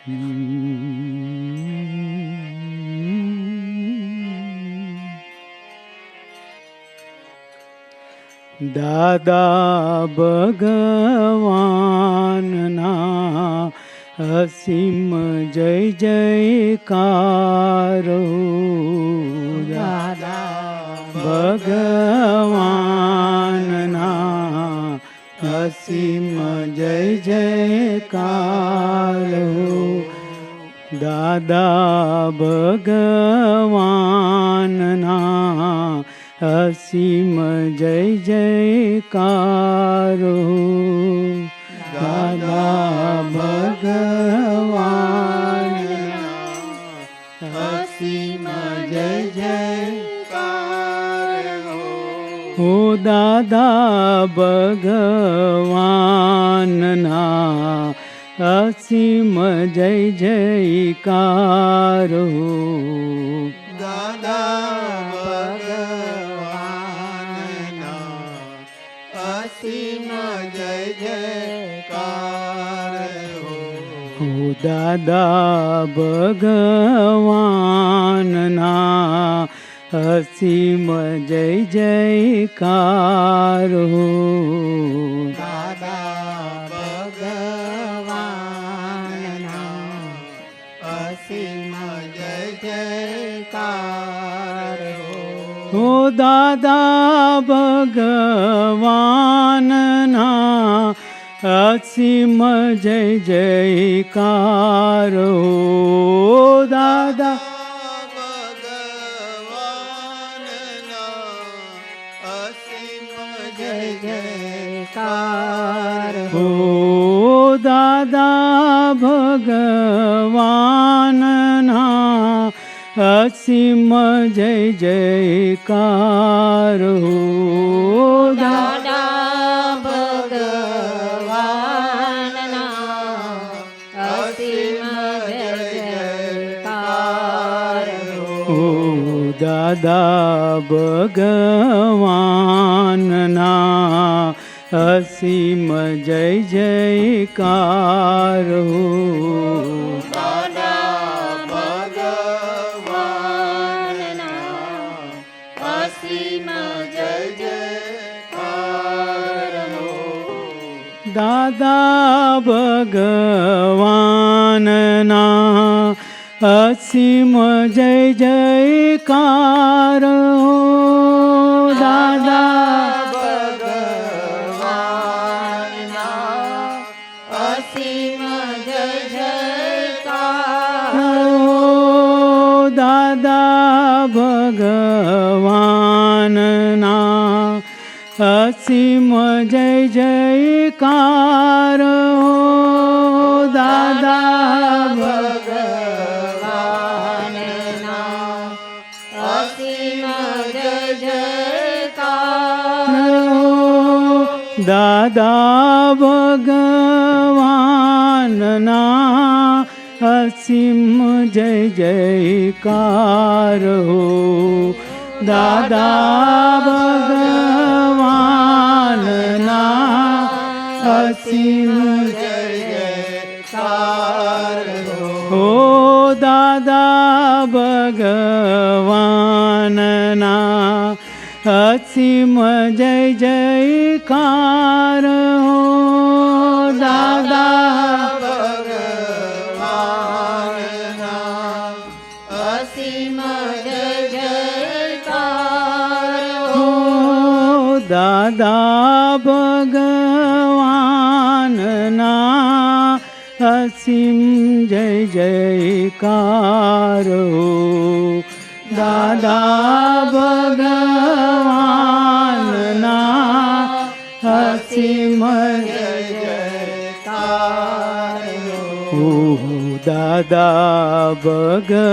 દાદા ભગવાનના અસીમ જય જયકારો. દાદા ભગવાનના અસીમ જય જયકારો. દાદા ભગવાનના અસીમ જય જયકારો. દાદા ભગવાનના અસીમ જય જયકારો. ઓ દાદા ભગવાનના અસીમ જય જયકારો. દાદા ભગવાનના અસીમ જય જયકારો. દાદા ભગવાનના અસીમ જય જયકારો. ઓ દાદા ભગવાનના અસીમ જય જયકારો. દાદા ભગવાનના અસીમ જય જયકારો. દાદા ભગવાનના અસીમ જય જયકારો. દાદા દાદા ભગવાનના અસીમ જય જયકારો. દાદા ભગવાનના અસીમ જય જયકારો. દાદા ભગવાનના અસીમ જય જયકારો. દાદા ભગવાનના અસીમ જય જયકારો. દાદા ભગવાનના અસીમ જય જયકારો. દાદા દાદા ભગવાનના અસીમ જય જયકારો. દાદા ભગવાનના અસીમ જય જયકારો. ઓ દાદા ભગવાનના અસીમ જય જયકારો. દાદા ભગવાનના અસીમ જય જયકારો. દાદા ભગવાનના અસીમ જય જયકારો. દાદા ભગવાનના અસીમ જય જયકારો. દાદા ભગવાનના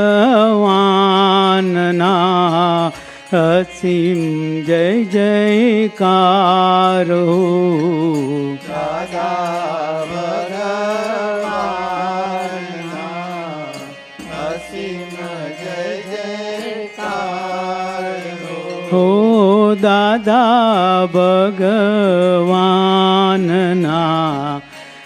અસીમ જય જયકારો. દાદા ભગવાનના અસીમ જય જયકારો. હો દાદા ભગવાનના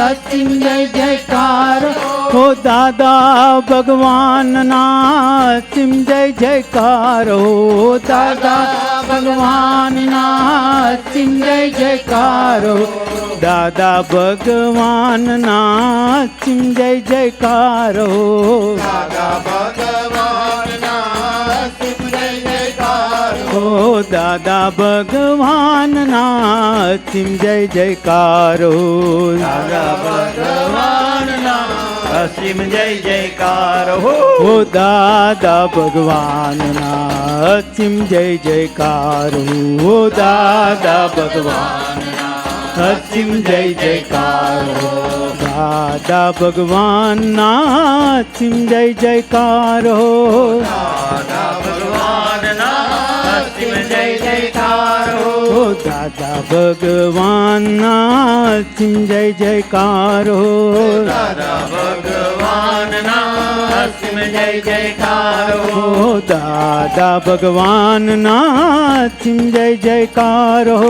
અસીમ જય જયકાર હો દાદા ભગવાનના અસીમ જય જયકાર હો દાદા ભગવાનના અસીમ જય જયકાર હો દાદા ભગવાનના અસીમ જય જયકાર હો દાદા ભગવાનના અસીમ જય જયકાર હો દાદા ભગવાનના અસીમ જય જયકાર હો દાદા ભગવાનના અસીમ જય જયકાર હો દાદા ભગવાનના અસીમ જય જયકાર હો દાદા ભગવાનના અસીમ જય જયકાર હો દાદા ભગવાનના અસીમ જય જયકાર હો દાદા ભગવાનના અસીમ જય જયકાર હો દાદા ભગવાનના અસીમ જય જયકાર હો દાદા ભગવાનના અસીમ જય જયકાર હો દાદા ભગવાનના અસીમ જય જયકાર હો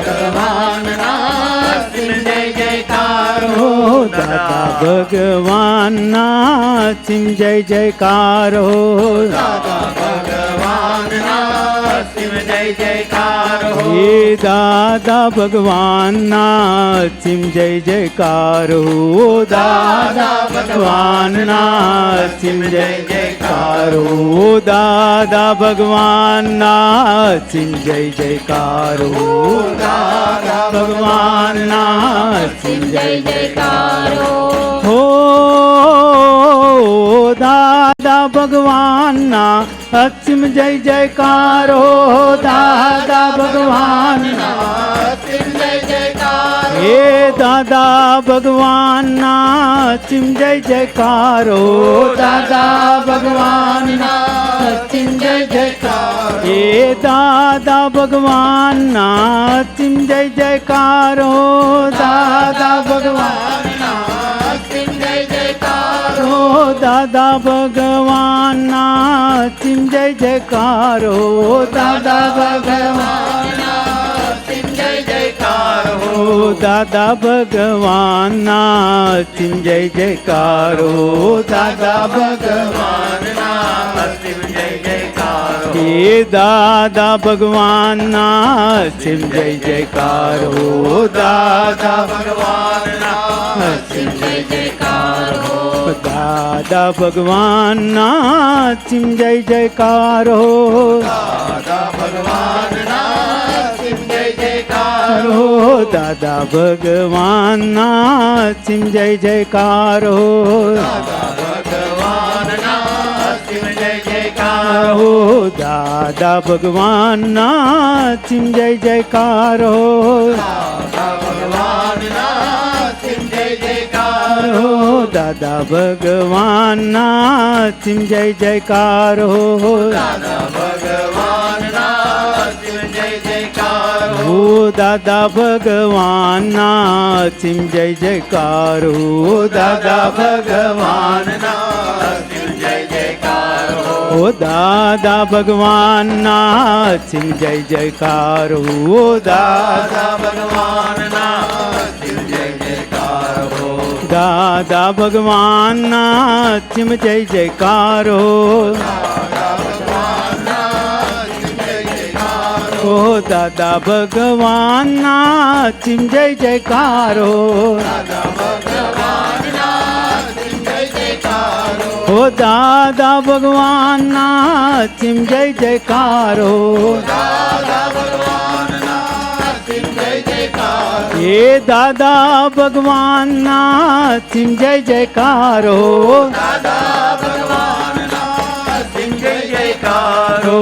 ભગવાનના અસીમ જય જયકાર હો દાદા ભગવાનના અસીમ જય જયકાર હો દાદા ભગવાનના અસીમ જય જયકાર હો હે દાદા ભગવાનના અસીમ જય જયકાર હો દાદા ભગવાનના અસીમ જય જયકાર હો દાદા ભગવાનના અસીમ જય જયકાર હો દાદા ભગવાનના અસીમ જય જયકાર હો દાદા ભગવાનના અસીમ જય જયકાર હો દાદા ભગવાનના અસીમ જય જયકાર હે દાદા ભગવાનના અસીમ જય જયકાર હો દાદા ભગવાનના અસીમ જય જયકાર હે દાદા ભગવાનના અસીમ જય જયકાર હો દાદા ભગવાનના અસીમ જય જયકાર હો દાદા ભગવાનના અસીમ જય જયકાર હો દાદા ભગવાનના અસીમ જય જયકાર હો હો દાદા ભગવાનના અસીમ જય જયકાર હો દાદા ભગવાનના અસીમ જય જયકાર હો હે દાદા ભગવાનના અસીમ જય જયકાર હો દાદા ભગવાનના અસીમ જય જયકાર હો દાદા ભગવાનના અસીમ જય જયકાર હો દાદા ભગવાનના અસીમ જય જયકાર હો હો દાદા ભગવાનના અસીમ જય જયકાર હો દાદા ભગવાનના અસીમ જય જયકાર હો હો દાદા ભગવાનના અસીમ જય જયકાર હો દાદા ભગવાનના અસીમ જય જયકાર હો દાદા ભગવાનના અસીમ જય જયકાર હો દાદા ભગવાનના અસીમ જય જયકાર હો હો દાદા ભગવાનના અસીમ જય જયકાર હો દાદા ભગવાનના અસીમ જય જયકાર હો હો દાદા ભગવાનના અસીમ જય જયકાર હો દાદા ભગવાનના અસીમ જય જયકાર હો દાદા ભગવાનના અસીમ જય જયકાર હો હો દાદા ભગવાનના અસીમ જય જયકાર હો હો દાદા ભગવાનના અસીમ જય જયકાર હો હે દાદા ભગવાનના અસીમ જય જયકાર હો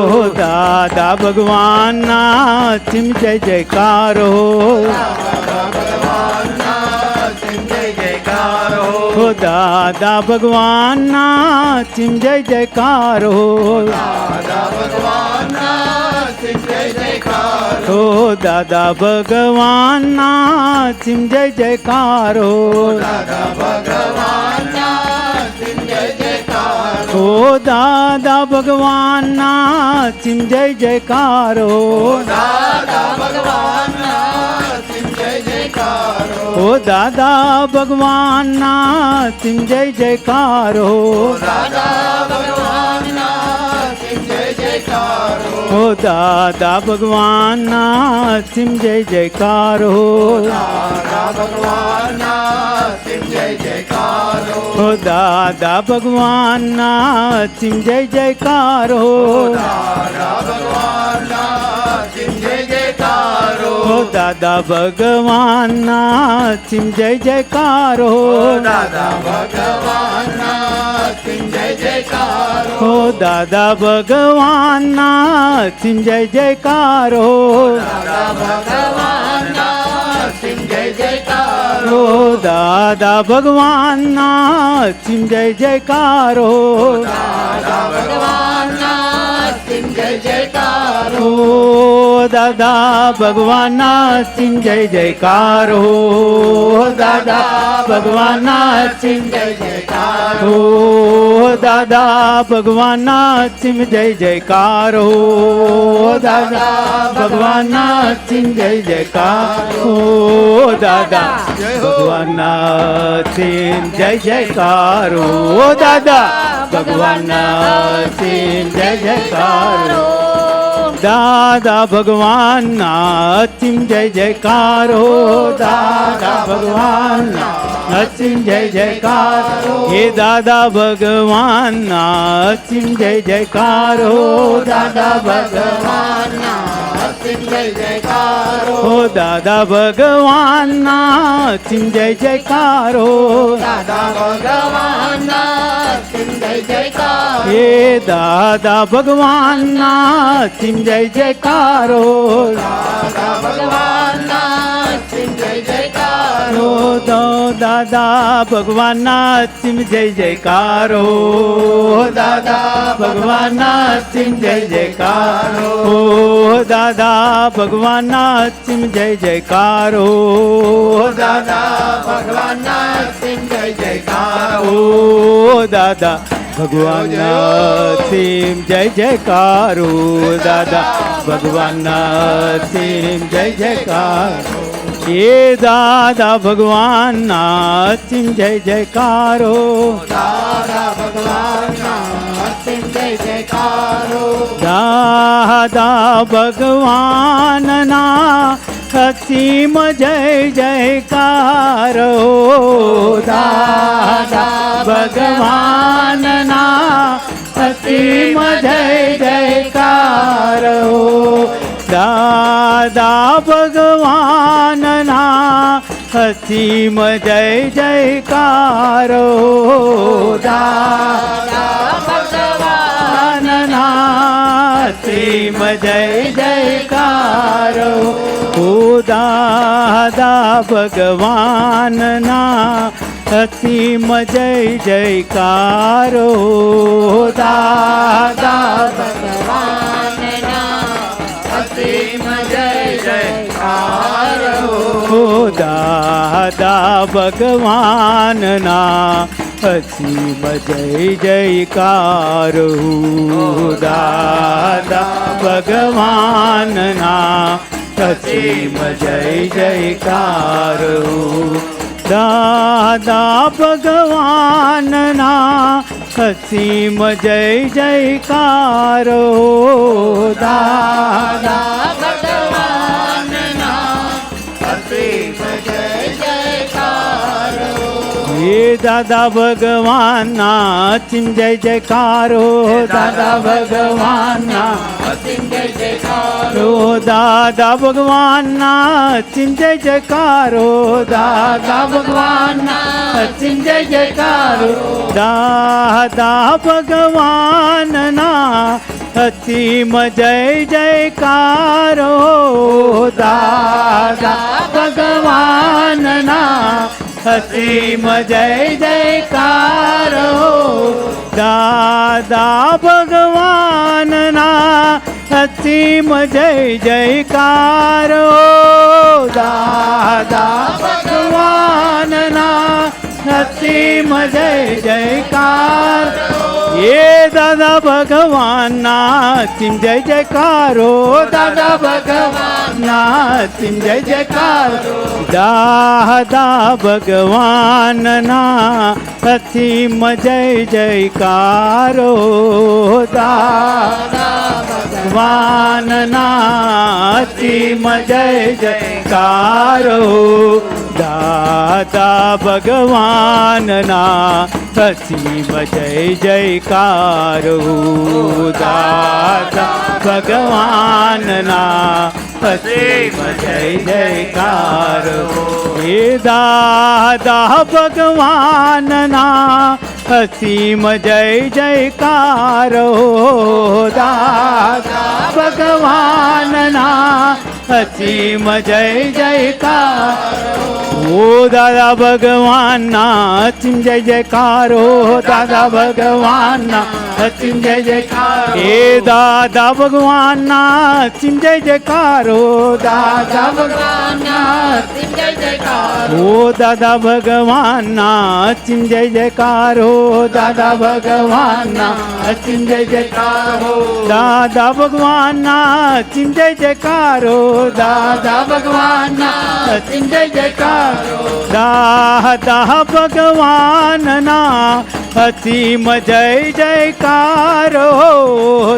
હો દાદા ભગવાનના અસીમ જય જયકાર હો હો દાદા ભગવાનના અસીમ જય જયકાર હો હો દાદા ભગવાનના અસીમ જય જયકાર હો હો દાદા ભગવાનના અસીમ જય જયકાર હો હો ઓ દાદા ભગવાનના સિમ જય જયકારો દાદા ભગવાનના સિમ જય જયકારો ઓ દાદા ભગવાનના સિમ જય જયકારો દાદા ભગવાનના સિમ જય જયકારો ઓ દાદા ભગવાનના સિમ જય જયકારો દાદા ભગવાનના સિમ જય જયકારો ઓ દાદા ભગવાનના સિમ જય જયકારો દાદા ભગવાનના સિમ જય જયકારો ઓ દાદા ભગવાનના સિમ જય જયકારો દાદા ભગવાનના સિમ જય જયકારો ઓ દાદા ભગવાનના સિમ જય જયકારો દાદા ભગવાનના સિમ જય જયકારો ઓ દાદા ભગવાનના સિમ જય જયકારો દાદા ભગવાનના સિમ જય જયકારો ઓ દાદા ભગવાનના સિમ જય જયકારો દાદા ભગવાનના સિમ જય જયકારો દાદા ભગવાનના સિમ જય જયકારો દાદા ભગવાનના સિમ જય જયકારો દાદા ભગવાનના સિમ જય જયકારો દાદા ભગવાનના સિમ જય જયકારો હે દાદા ભગવાનના સિમ જય જયકારો દાદા ભગવાનના સિમ જય જયકારો ઓ દાદા ભગવાનના સિમ જય જયકારો દાદા ભગવાનના સિમ જય જયકારો હે દાદા ભગવાનના સિમ જય જયકારો દાદા ભગવાનના સિમ જય જયકારો ઓ દાદા ભગવાનના સિમ જય જયકારો દાદા ભગવાનના સિમ જય જયકારો ઓ દાદા ભગવાનના સિમ જય જયકારો દાદા ભગવાનના સિમ જય જયકારો ઓ દાદા ભગવાનના સિમ જય જયકારો દાદા ભગવાનના સિમ જય જયકારો એ દાદા ભગવાનના સિમ જય જયકારો દાદા ભગવાનના સિમ જય જયકારો દાદા ભગવાનના અસીમ જય જયકારો દાદા ભગવાનના અસીમ જય જયકારો દાદા ભગવાનના અસીમ જય જયકારો દાદા ભગવાનના અસીમ જય જયકારો ઓ દાદા ભગવાનના અસીમ જય જયકારો દાદા ભગવાનના અસીમ જય જયકારો ઓ દાદા ભગવાનના અસીમ જય જયકારો દાદા ભગવાનના અસીમ જય જયકારો દાદા ભગવાનના અસીમ જય જયકારો દાદા ભગવાનના અસીમ જય જયકારો હે દાદા ભગવાનના સિમ જય જયકારો દાદા ભગવાનના અસીમ જય જયકારો દાદા ભગવાનના સિમ જય જયકારો દાદા ભગવાનના સિમ જય જયકારો દાદા ભગવાનના અસીમ જય જયકારો દાદા ભગવાનના અસીમ જય જયકારો દાદા ભગવાનના અસીમ જય જયકારો દાદા ભગવાનના અસીમ જય જયકાર એ દાદા ભગવાનના અસીમ જય જયકારો દાદા ભગવાનના અસીમ જય જયકારો દાદા ભગવાનના અસીમ જય જયકારો દાદા ભગવાનના અસીમ જય જયકારો દાદા ભગવાનના અસીમ જય જયકારો દાદા ભગવાનના અસીમ જય જયકારો હે દાદા ભગવાનના અસીમ જય જયકારો દાદા ભગવાનના અસીમ જય જયકારો ઓ દાદા ભગવાનના અસીમ જય જયકારો દાદા ભગવાનના અસીમ જય જયકારો હે દાદા ભગવાનના અસીમ જય જયકારો દાદા ભગવાનના અસીમ જય જયકારો ઓ દાદા ભગવાનના અસીમ જય જયકારો દાદા ભગવાનના અસીમ જય જયકારો દાદા ભગવાનના અસીમ જય જયકારો દાદા ભગવાનના અસીમ જય જયકારો દાદા ભગવાનના અસીમ જય જયકારો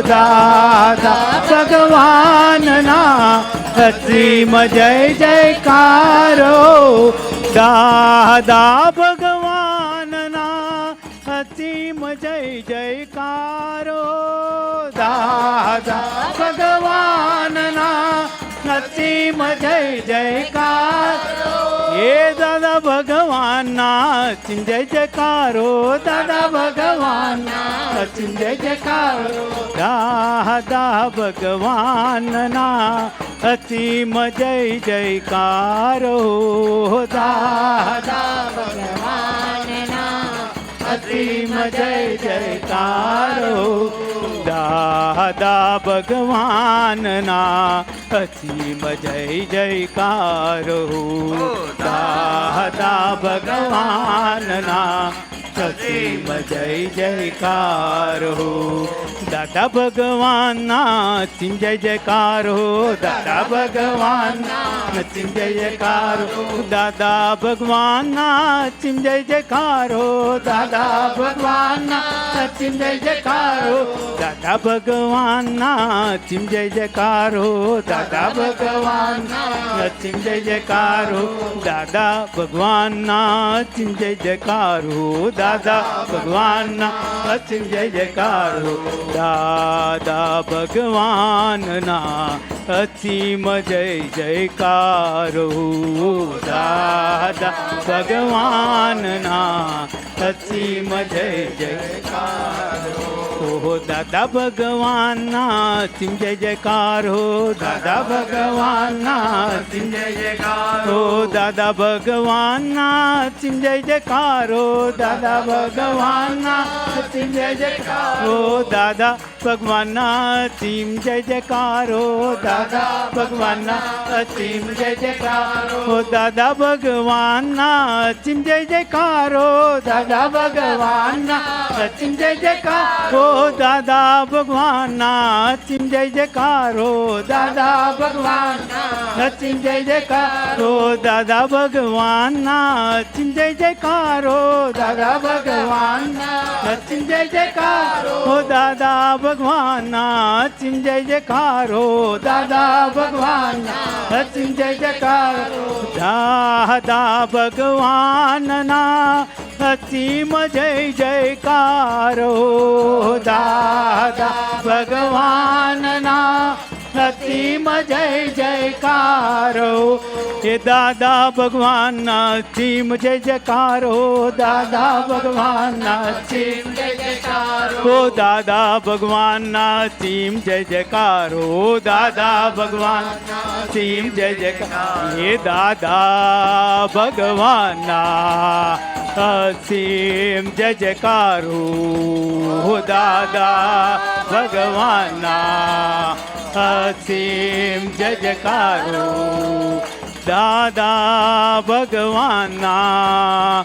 દાદા ભગવાનના અસીમ જય જયકારો દાદા ભગવાનના અસીમ જય જયકારો દાદા ભગવાનના અસીમ જય જયકારો હે દાદા ભગવાનના અસીમ જય જયકારો દાદા ભગવાનના અસીમ જય જયકારો દાદા ભગવાનના અસીમ જય જયકારો દાદા ભગવાનના અસીમ જય જયકારો દાદા ભગવાનના અસીમ જય જયકારો દાદા ભગવાનના અસીમ જય જયકારો દાદા ભગવાનના અસીમ જય જયકારો દાદા ભગવાનના અસીમ જય જયકારો દાદા ભગવાનના અસીમ જય જયકારો દાદા ભગવાનના અસીમ જય જયકારો દાદા ભગવાનના અસીમ જય જયકારો દાદા ભગવાનના અસીમ જય જયકારો દાદા ભગવાનના અસીમ જય જયકારો દાદા ભગવાનના અસીમ જય જયકારો દાદા ભગવાનના અસીમ જય જયકારો દાદા ભગવાનના અસીમ જય જયકારો ઓહો દાદા ભગવાનના અસીમ જય જયકારો દાદા ભગવાનના અસીમ જય જયકારો દાદા ભગવાનના અસીમ જય જયકારો દાદા ભગવાનના અસીમ જય જયકારો દાદા ભગવાનના અસીમ જય જયકારો દાદા ભગવાનના અસીમ જય જયકારો દાદા ભગવાનના અસીમ જય જયકારો દાદા ભગવાનના અસીમ જય જયકારો દાદા ભગવાનના અસીમ જય જયકારો દાદા ભગવાનના અસીમ જય જયકારો દાદા ભગવાનના અસીમ જય જયકારો દાદા ભગવાનના અસીમ જય જયકારો દાદા ભગવાનના અસીમ જય જયકારો દાદા ભગવાનના અસીમ જય જયકારો દાદા ભગવાનના અસીમ જય જયકારો દાદા ભગવાનના અસીમ જય જયકારો હે દાદા ભગવાનના અસીમ જય જયકારો દાદા ભગવાનના અસીમ જય જયકારો દાદા ભગવાનના અસીમ જય જયકારો દાદા ભગવાનના અસીમ જય જયકારો હે દાદા ભગવાનના અસીમ જય જયકારો દાદા ભગવાનના અસીમ જય જયકારો દાદા ભગવાનના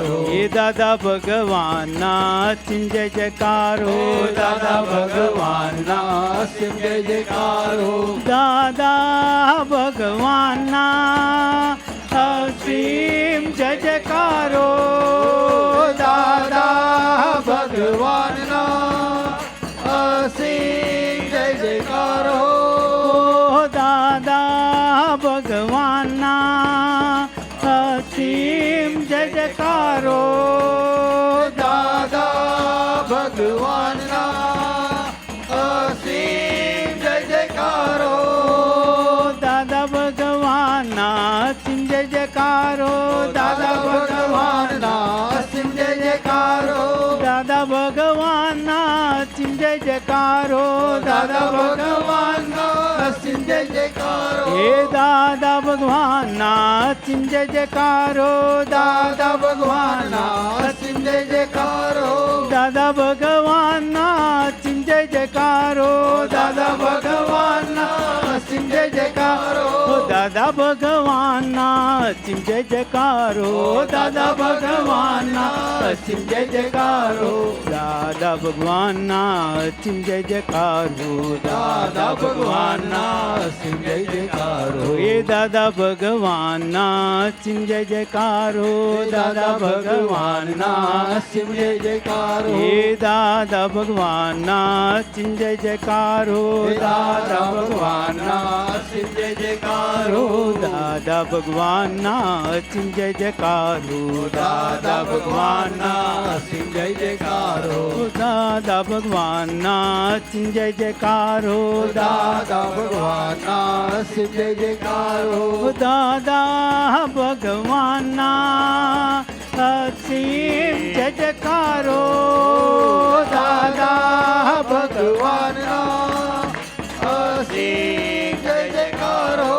જયકારો એ દાદા ભગવાનના અસીમ જય જયકારો દાદા ભગવાનના અસીમ જય જયકારો દાદા ભગવાનના અસીમ જય જયકારો દાદા ભગવાનના અસીમ જય જયકારો દાદા ભગવાનના અસીમ જય જયકારો દાદા ભગવાનના અસીમ જય જયકારો દાદા ભગવાનના અસીમ જય જયકારો દાદા ભગવાનના અસીમ જય જયકારો દાદા ભગવાનના અસીમ જય જયકારો દાદા ભગવાનના અસીમ જય જયકારો હે દાદા ભગવાનના અસીમ જય જયકારો દાદા ભગવાનના અસીમ જય જયકારો દાદા ભગવાનના અસીમ જય જયકારો દાદા ભગવાનના અસીમ જય જયકારો દાદા ભગવાનના અસીમ જય જયકારો દાદા ભગવાનના અસીમ જય જયકારો દાદા ભગવાનના અસીમ જય જયકારો દાદા ભગવાનના અસીમ જય જયકારો એ દાદા ભગવાનના અસીમ જય જયકારો દાદા ભગવાનના અસીમ જય જયકારો એ દાદા ભગવાનના અસીમ જય જયકારો દાદા ભગવાનના અસીમ જય જયકારો દાદા ભગવાનના અસીમ જય જયકારો દાદા ભગવાનના અસીમ જય જયકારો દાદા ભગવાનના અસીમ જય જયકારો દાદા ભગવાનના અસીમ જય જયકારો દાદા ભગવાનના અસીમ જય જયકારો દાદા ભગવાનના અસીમ જય જયકારો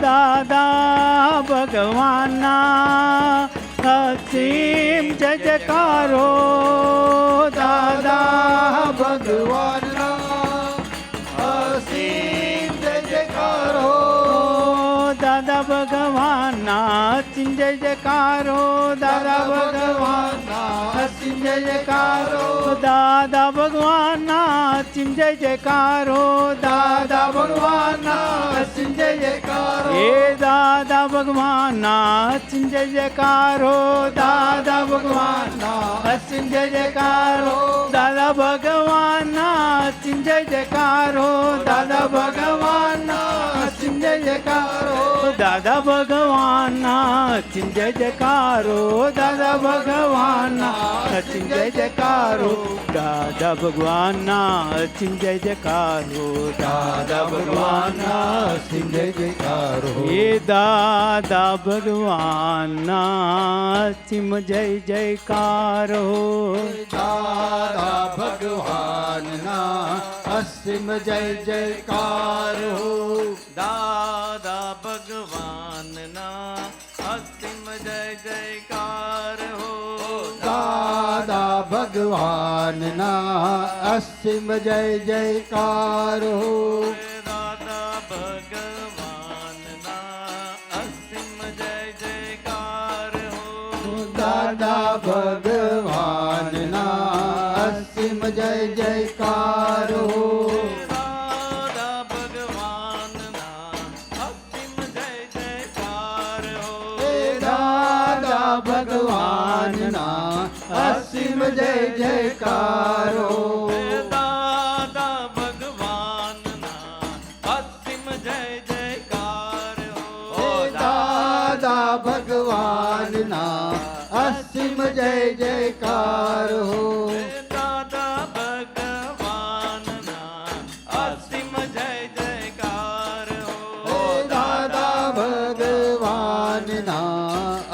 દાદા ભગવાનના અસીમ જય જયકારો દાદા ભગવાનના અસીમ જય જયકારો દાદા ભગવાનના અસીમ જય જયકારો દાદા ભગવાનના અસીમ જય જયકારો દાદા ભગવાનના અસીમ જય જયકારો દાદા ભગવાનના અસીમ જય જયકારો એ દાદા ભગવાનના અસીમ જય જયકારો દાદા ભગવાનના અસીમ જય જયકારો દાદા ભગવાનના અસીમ જય જયકારો દાદા ભગવાનના અસીમ જય જયકારો દાદા ભગવાનના અસીમ જય જયકારો દાદા ભગવાનના અસીમ જય જયકારો દાદા ભગવાનના અસીમ જય જયકારો દાદા ભગવાનના અસીમ જય જયકારો એ દાદા ભગવાનના અસીમ જય જયકારો દાદા ભગવાનના અસીમ જય જયકારો દાદા ભગવાનના અસીમ જય જયકાર હો દાદા ભગવાનના અસીમ જય જયકાર હો દાદા ભગવાનના અસીમ જય જયકાર હો દાદા ભગવાનના અસીમ જય જયકાર હો દાદા ભગવાનના અસીમ જય જયકાર હો દાદા ભગવાનના અસીમ જય જયકાર હો દાદા ભગવાનના અસીમ જય જયકાર હો દાદા ભગવાનના અસીમ જય જયકાર હો દાદા ભગવાનના અસીમ જય જયકાર હો દાદા ભગવાનના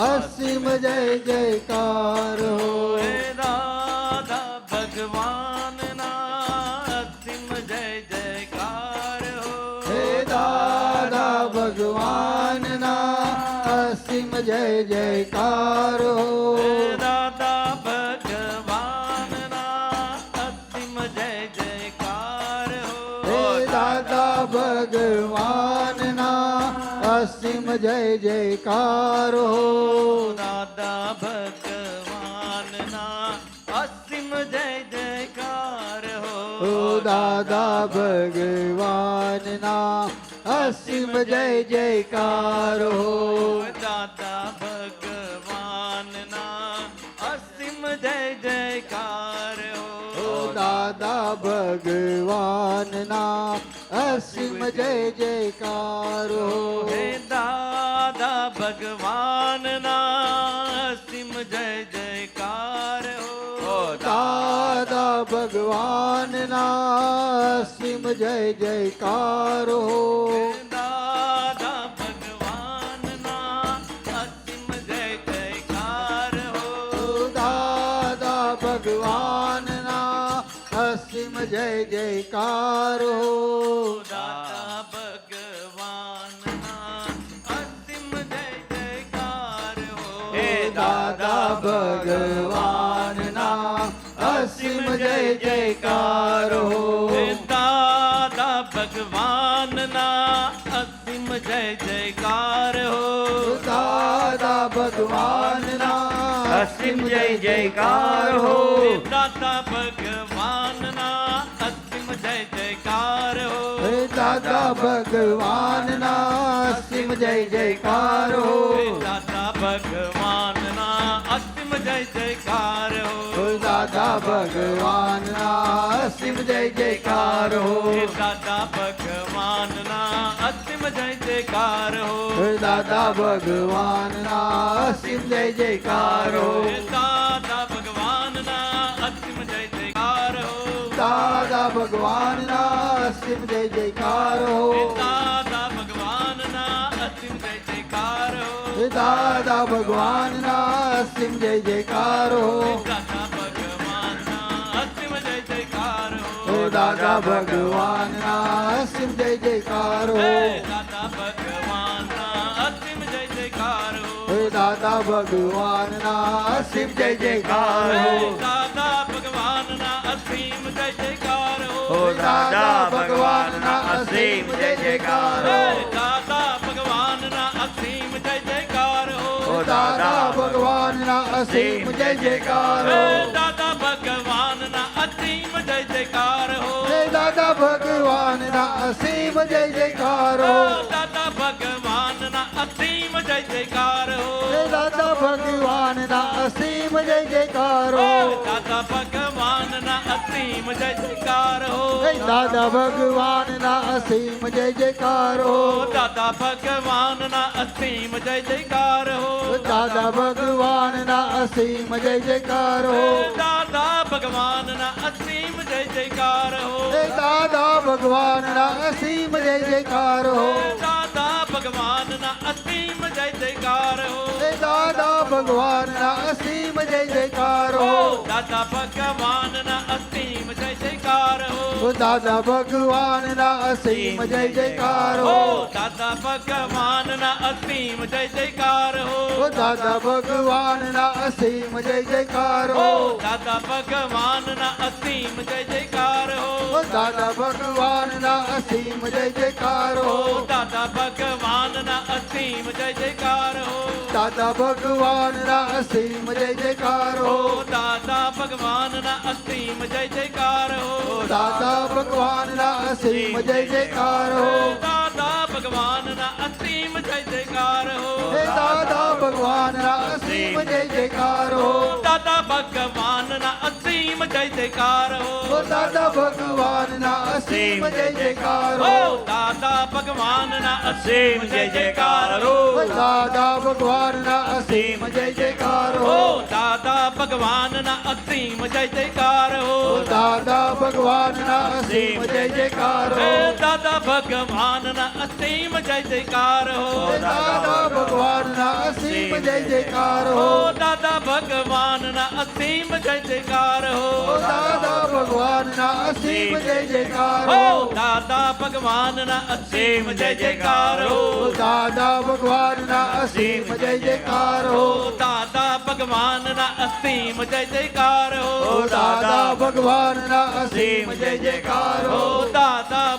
અસીમ જય જયકાર હો દાદા ભગવાનના અસીમ જય જયકાર હો દાદા ભગવાનના અસીમ જય જયકાર હો દાદા ભગવાનના અસીમ જય જયકાર હો દાદા ભગવાનના અસીમ જય જયકાર હો દાદા ભગવાનના અસીમ જય જયકાર ઓ હો દાદા ભગવાનના અસીમ જય જયકાર હો દાદા ભગવાનના અસીમ જય જયકાર ઓ હો દાદા ભગવાનના અસીમ જય જયકાર હો હે દાદા ભગવાનના અસીમ જય જયકાર હો દાદા ભગવાનના અસીમ જય જયકાર હો દાદા ભગવાનના અસીમ જય જયકાર હો દાદા ભગવાનના અસીમ જય જયકાર હો દાદા ભગવાનના અસીમ જય જયકાર હો હે દાદા ભગવાનના અસીમ જય જયકાર હો હે દાદા ભગવાનના અસીમ જય જયકાર હો દાદા ભગવાનના અસીમ જય જયકાર હો દાદા ભગવાનના અસીમ જય જયકાર હો હે દાદા ભગવાનના અસીમ જય જયકાર હો દાદા ભગવાનના અસીમ જય જયકાર હો હો દાદા ભગવાનના અસીમ જય જયકાર હો દાદા ભગવાનના અસીમ જય જયકાર હો હે દાદા ભગવાનના અસીમ જય જયકાર હો દાદા ભગવાનના અસીમ જય જયકાર હો દાદા ભગવાનના અસીમ જય જયકાર હો દાદા ભગવાનના અસીમ જય જયકાર હો હે દાદા ભગવાનના અસીમ જય જયકાર હો દાદા ભગવાનના અસીમ જય જયકાર હે હો દાદા ભગવાનના અસીમ જય જયકાર હો દાદા ભગવાનના અસીમ જય જયકાર હો હે દાદા ભગવાનના અસીમ જય જયકાર હો દાદા ભગવાનના અસીમ જય જયકાર હો હો દાદા ભગવાનના અસીમ જય જયકાર હો દાદા ભગવાનના અસીમ જય જયકાર હો હો દાદા ભગવાનના અસીમ જય જયકાર હો દાદા ભગવાનના અસીમ જય જયકાર હો હે દાદા ભગવાનના અસીમ જય જયકાર હો દાદા ભગવાનના અસીમ જય જયકાર હો હે દાદા ભગવાનના અસીમ જય જયકાર હો દાદા ભગવાનના અસીમ જય જયકાર હો હે દાદા ભગવાનના અસીમ જય જયકાર હો દાદા ભગવાનના અસીમ જય જયકાર હો દાદા ભગવાનના અસીમ જય જયકાર હો દાદા ભગવાનના અસીમ જય જયકાર હો હે દાદા ભગવાનના અસીમ જય જયકાર હો દાદા ભગવાનના અસીમ જય જયકાર હો હે દાદા ભગવાનના અસીમ જય જયકાર હો દાદા ભગવાનના અસીમ જય જયકાર હો હો દાદા ભગવાનના અસીમ જય જયકાર હો દાદા ભગવાનના અસીમ જય જયકાર હો હો દાદા ભગવાનના અસીમ જય જયકાર હો દાદા ભગવાનના અસીમ જય જયકાર હો હો દાદા ભગવાનના અસીમ જય જયકાર હો દાદા ભગવાનના અસીમ જય જયકાર હો દાદા ભગવાનના અસીમ જય જયકાર હો દાદા ભગવાનના અસીમ જય જયકાર હો દાદા ભગવાનના અસીમ જય જયકાર હો દાદા ભગવાનના અસીમ જય જયકાર હો હે દાદા ભગવાનના અસીમ જય જયકાર હો દાદા ભગવાનના અસીમ જય જયકાર હો હો દાદા ભગવાનના અસીમ જય જયકાર હો દાદા ભગવાનના અસીમ જય જયકાર હો દાદા ભગવાનના અસીમ જય જયકાર હો દાદા ભગવાનના અસીમ જય જયકાર હો દાદા ભગવાનના અસીમ જય જયકાર હો દાદા ભગવાનના અસીમ જય જયકાર હો દાદા ભગવાનના અસીમ જય જયકાર હો દાદા ભગવાનના અસીમ જય જયકાર હો દાદા ભગવાનના અસીમ જય જયકાર હો હો દાદા ભગવાનના અસીમ જય જયકાર હો દાદા ભગવાનના અસીમ જય જયકાર હો દાદા ભગવાનના અસીમ જય જયકાર હો દાદા ભગવાનના અસીમ જય જયકાર હો દાદા